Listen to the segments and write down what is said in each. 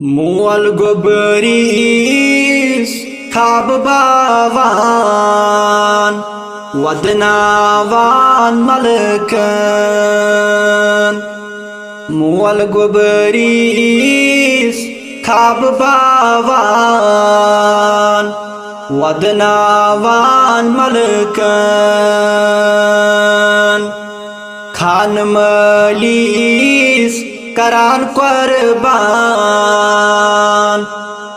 Mual gobaris khab bavan wadnavan malkan. Mual gobaris khab bavan wadnavan malkan. Khan malis karan qurban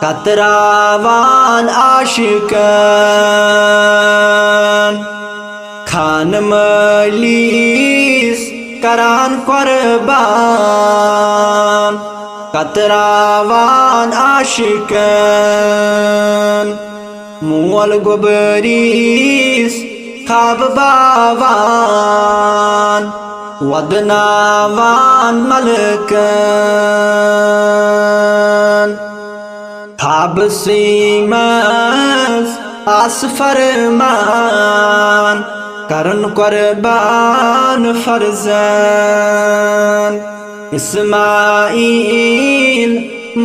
katravan ashikan. Khan malis karan qurban katravan ashikan. Mual gobaris khab bavan wadnavan malkan. Khab simas asfarman karan qurban farzan. Ismail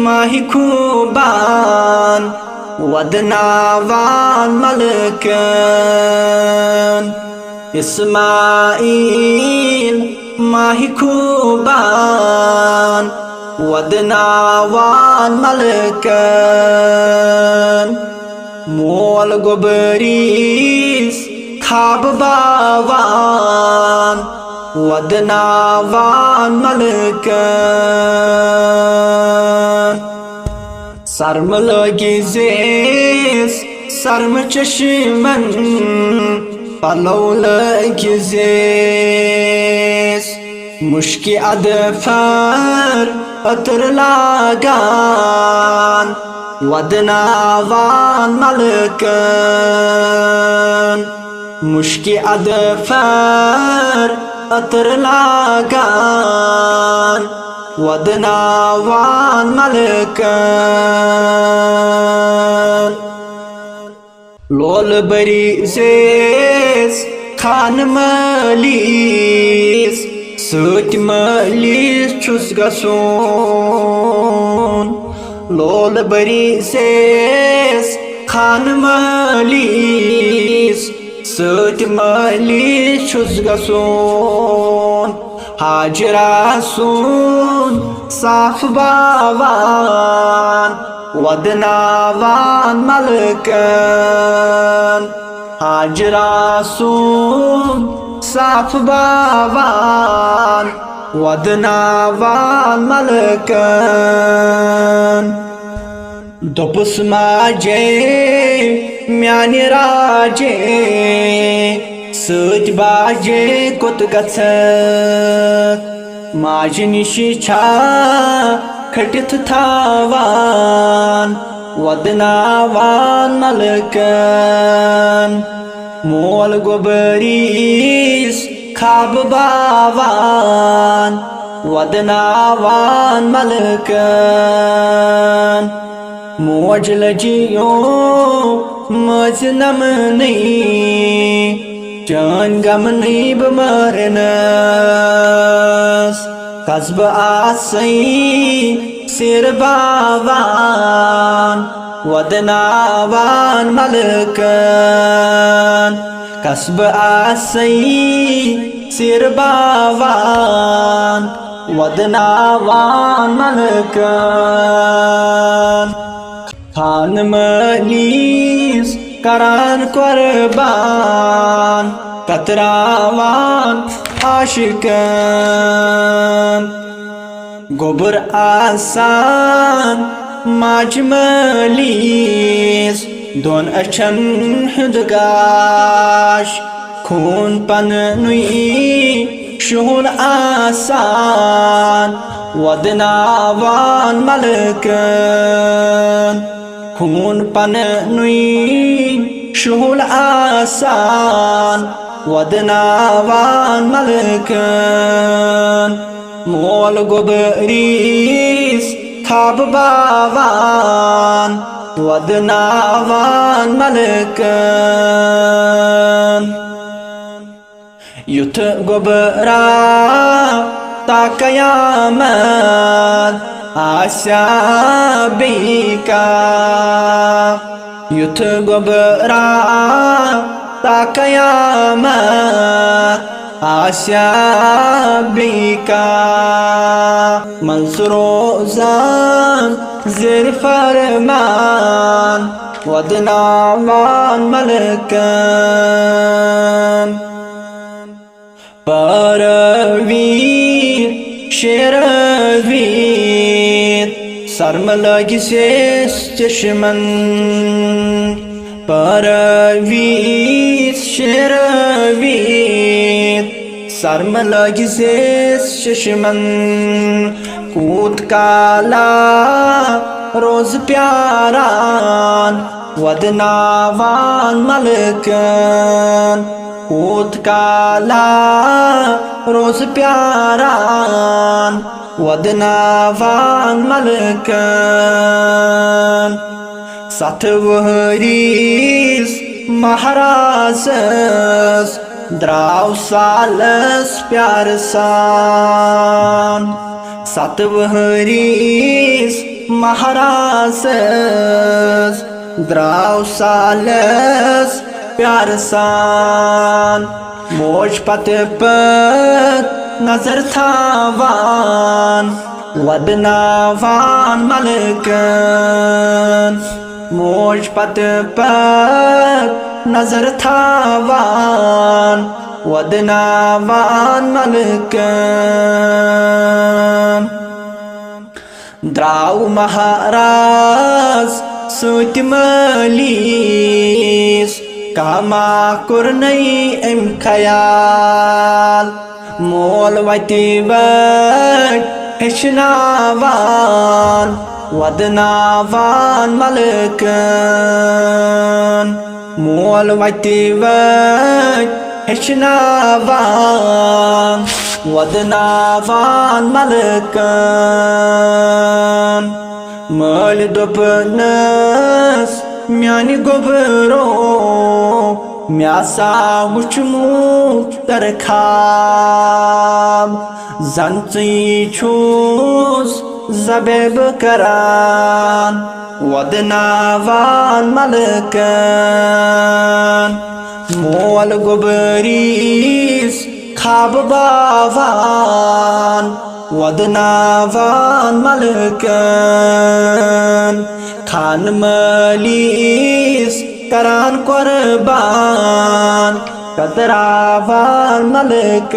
mahi kuban wadnavan malkan. Ismail mahi kuban wadnavan malkan. Mual gobaris khab bavan wadnavan malkan. Sarm lagizes sarm chashman palaw lagizes mushki adfar atr lagan wadnavan malkan. Mushki adfar atr lagan wadnavan malkan. Lol barizes khan malis sut malis chus gason. Lol barizes khan malis sut malis chus gason. Hajrasun saf bavan wadnavan malkan. Hajrasun saf bavan wadnavan malkan. Dopus maje myani raje sut baje kot gatsak. Maje nishi cha khatit thavan wadnavan malkan. Mual gobaris khab bavan wadnavan malkan. Moj lajiyo maznam nahi jan gam nahi bmarnas. Kasb asai sir bavan wadnavan malkan. Kasb asai sir bavan wadnavan malkan. Khan malis karan qurban katravan ashikan. Gobar asan maj malis don achan hudgash. Khun pan nui shuhul asan wadnavan malkan. Khun pan nui shuhul asan wadnavan malkan. Mual gobaris khab bavan wadnavan malkan. Yut gobra ता कयामत आस्या बेका youth गोबरा ता कयामत आस्या बेका मंसरोजान ज़ेर फरमान वदनावान मलकन परवीर शेरवीर सरमलगी शेष चश्मन परवीर शेरवीर सरमलगी शेष चश्मन कूद काला रोज प्यारान वदनावान मलकन कूद काला रोज प्यारान वदनावान मलकन सतवहरीस महाराजस द्राव सालस प्यार सान सतवहरीस महाराजस द्राव सालस प्यार सान मोज पत पत नजर थावान वदनावान मलकन मोज पत पत नजर थावान वदनावान मलकन द्राव महाराज सुतमलीस कामा कुरनई एम खयाल मोल वति बट हेशनावान वदनावान मलकन मोल वति बट हेशनावान वदनावान मलकन मल दोपनस म्यानि गोबरो म्यासा वुचमु तरखाब जंची छूस जबेब करान वदनावान मलकन मोल गोबरीस खाब बावान वदनावान मलकन खान मलीस करान कुर्बान कतरावान मलकन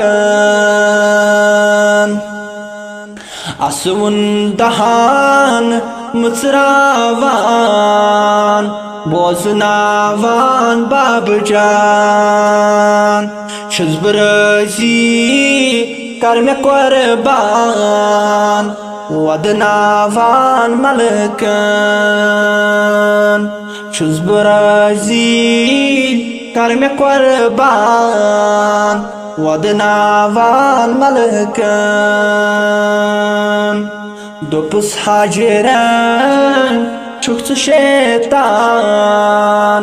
असुन दहान मुसरावान बोजुनावान बाबजान शुजबरजी कर में कुर्बान वदनावान मलकन शुजबरजी कर में कुर्बान वदनावान मलकन दोपस हाजिरन छुक्स शैतान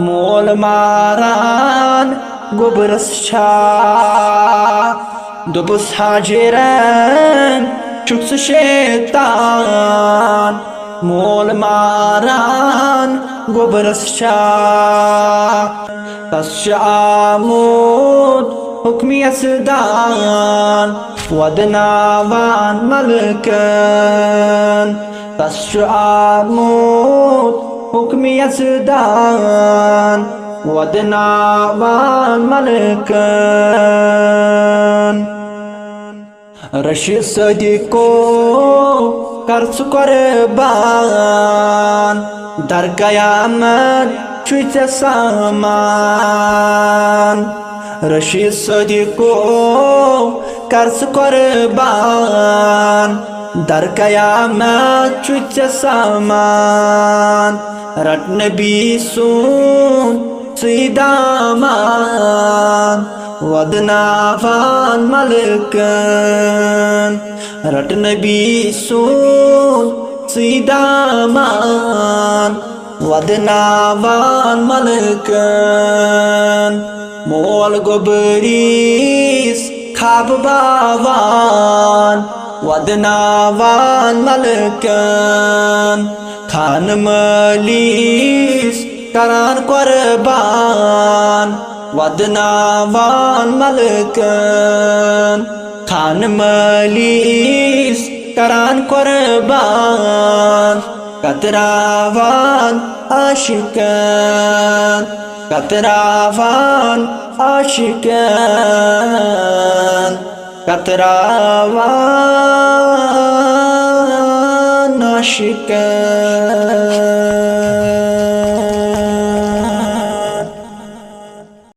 मोल मारान गोबरस छा दोपस हाजिरन छुक्स शैतान मोल मारान गोबरस छा तस्यामूद हुक्मी असदान वदनावान मलकन तस्यामूद हुक्मी असदान वदनावान मलकन रशी सदिको कर्ज कुर्बान दर कयामत छुच सामान रशी सदिको कर्ज कुर्बान दर कयामत छुच सामान रटन बीसून सीदामान वदनावान मलकन रटन बीसून सीदामान वदनावान मलकन मोल गोबरीस खाब बावान वदनावान मलकन खान मलीस करान कुर्बान वदनावान मलकन खान मलीस करान कुर्बान कतरावान आशिकन कतरावान आशिकन कतरावान आशिकन